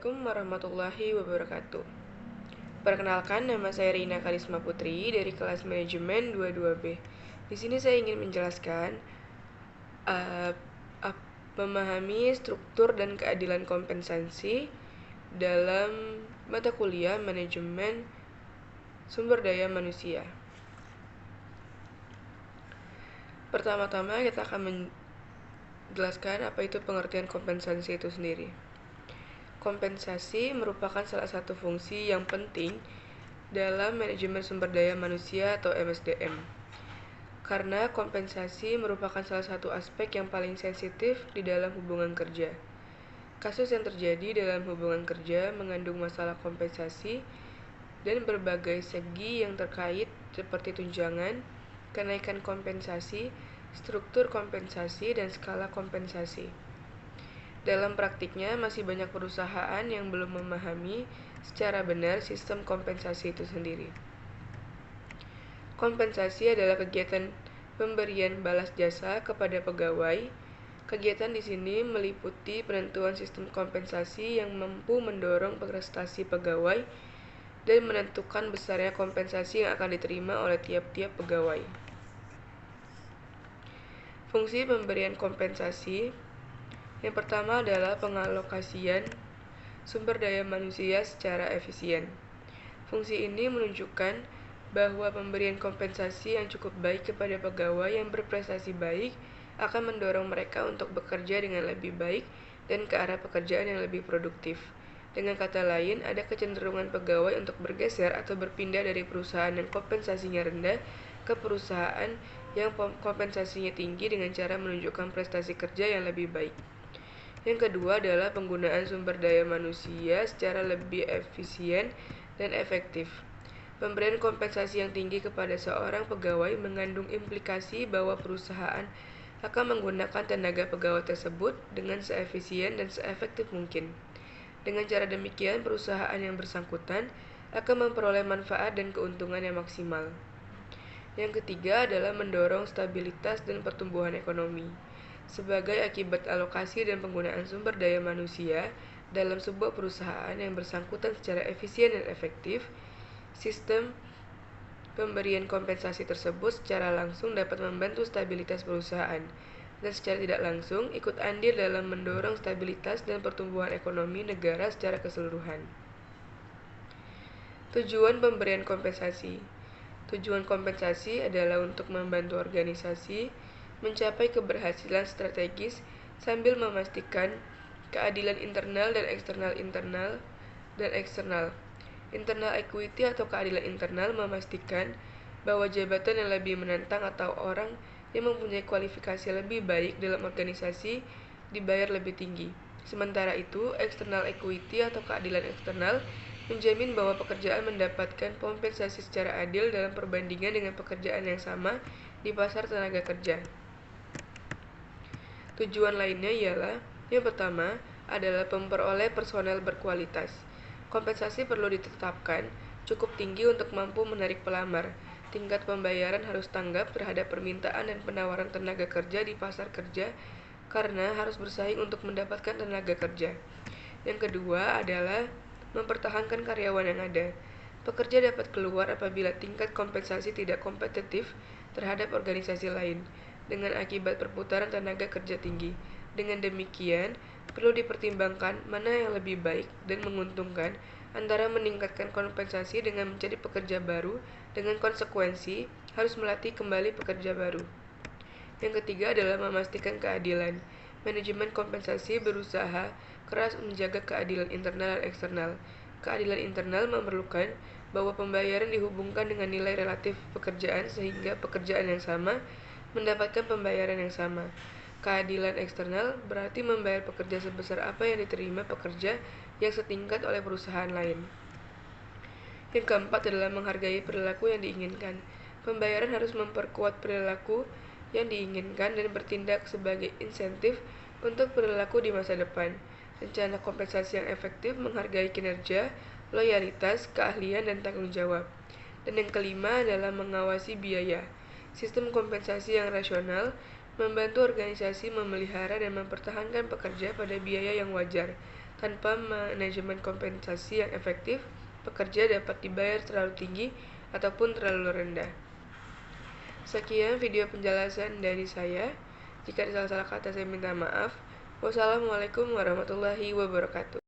Assalamualaikum warahmatullahi wabarakatuh. Perkenalkan, nama saya Rina Karisma Putri dari kelas manajemen 22B. Di sini saya ingin menjelaskan uh, memahami struktur dan keadilan kompensasi dalam mata kuliah manajemen sumber daya manusia. Pertama-tama kita akan menjelaskan apa itu pengertian kompensasi itu sendiri. Kompensasi merupakan salah satu fungsi yang penting dalam manajemen sumber daya manusia atau MSDM. Karena kompensasi merupakan salah satu aspek yang paling sensitif di dalam hubungan kerja. Kasus yang terjadi dalam hubungan kerja mengandung masalah kompensasi dan berbagai segi yang terkait seperti tunjangan, kenaikan kompensasi, struktur kompensasi, dan skala kompensasi. Dalam praktiknya, masih banyak perusahaan yang belum memahami secara benar sistem kompensasi itu sendiri. Kompensasi adalah kegiatan pemberian balas jasa kepada pegawai. Kegiatan di sini meliputi penentuan sistem kompensasi yang mampu mendorong prestasi pegawai dan menentukan besarnya kompensasi yang akan diterima oleh tiap-tiap pegawai. Fungsi pemberian kompensasi yang pertama adalah pengalokasian sumber daya manusia secara efisien. Fungsi ini menunjukkan bahwa pemberian kompensasi yang cukup baik kepada pegawai yang berprestasi baik akan mendorong mereka untuk bekerja dengan lebih baik dan ke arah pekerjaan yang lebih produktif. Dengan kata lain, ada kecenderungan pegawai untuk bergeser atau berpindah dari perusahaan yang kompensasinya rendah ke perusahaan yang kompensasinya tinggi dengan cara menunjukkan prestasi kerja yang lebih baik. Yang kedua adalah penggunaan sumber daya manusia secara lebih efisien dan efektif. Pemberian kompensasi yang tinggi kepada seorang pegawai mengandung implikasi bahwa perusahaan akan menggunakan tenaga pegawai tersebut dengan seefisien dan seefektif mungkin. Dengan cara demikian, perusahaan yang bersangkutan akan memperoleh manfaat dan keuntungan yang maksimal. Yang ketiga adalah mendorong stabilitas dan pertumbuhan ekonomi. Sebagai akibat alokasi dan penggunaan sumber daya manusia dalam sebuah perusahaan yang bersangkutan secara efisien dan efektif, sistem pemberian kompensasi tersebut secara langsung dapat membantu stabilitas perusahaan dan secara tidak langsung ikut andil dalam mendorong stabilitas dan pertumbuhan ekonomi negara secara keseluruhan. Tujuan pemberian kompensasi. Tujuan kompensasi adalah untuk membantu organisasi mencapai keberhasilan strategis sambil memastikan keadilan internal dan eksternal. Internal equity atau keadilan internal memastikan bahwa jabatan yang lebih menantang atau orang yang mempunyai kualifikasi lebih baik dalam organisasi dibayar lebih tinggi. Sementara itu, external equity atau keadilan eksternal menjamin bahwa pekerjaan mendapatkan kompensasi secara adil dalam perbandingan dengan pekerjaan yang sama di pasar tenaga kerja. Tujuan lainnya ialah, yang pertama adalah memperoleh personel berkualitas. Kompensasi perlu ditetapkan cukup tinggi untuk mampu menarik pelamar. Tingkat pembayaran harus tanggap terhadap permintaan dan penawaran tenaga kerja di pasar kerja karena harus bersaing untuk mendapatkan tenaga kerja. Yang kedua adalah mempertahankan karyawan yang ada. Pekerja dapat keluar apabila tingkat kompensasi tidak kompetitif terhadap organisasi lain dengan akibat perputaran tenaga kerja tinggi. Dengan demikian, perlu dipertimbangkan mana yang lebih baik dan menguntungkan antara meningkatkan kompensasi dengan mencari pekerja baru dengan konsekuensi harus melatih kembali pekerja baru. Yang ketiga adalah memastikan keadilan. Manajemen kompensasi berusaha keras menjaga keadilan internal dan eksternal. Keadilan internal memerlukan bahwa pembayaran dihubungkan dengan nilai relatif pekerjaan sehingga pekerjaan yang sama mendapatkan pembayaran yang sama. Keadilan eksternal berarti membayar pekerja sebesar apa yang diterima pekerja yang setingkat oleh perusahaan lain. Yang keempat adalah menghargai perilaku yang diinginkan. Pembayaran harus memperkuat perilaku yang diinginkan dan bertindak sebagai insentif untuk perilaku di masa depan. Rencana kompensasi yang efektif menghargai kinerja, loyalitas, keahlian, dan tanggung jawab. Dan yang kelima adalah mengawasi biaya. Sistem kompensasi yang rasional Membantu organisasi memelihara dan mempertahankan pekerja pada biaya yang wajar. Tanpa manajemen kompensasi yang efektif, pekerja dapat dibayar terlalu tinggi ataupun terlalu rendah. Sekian video penjelasan dari saya. Jika ada salah-salah kata, saya minta maaf. Wassalamualaikum warahmatullahi wabarakatuh.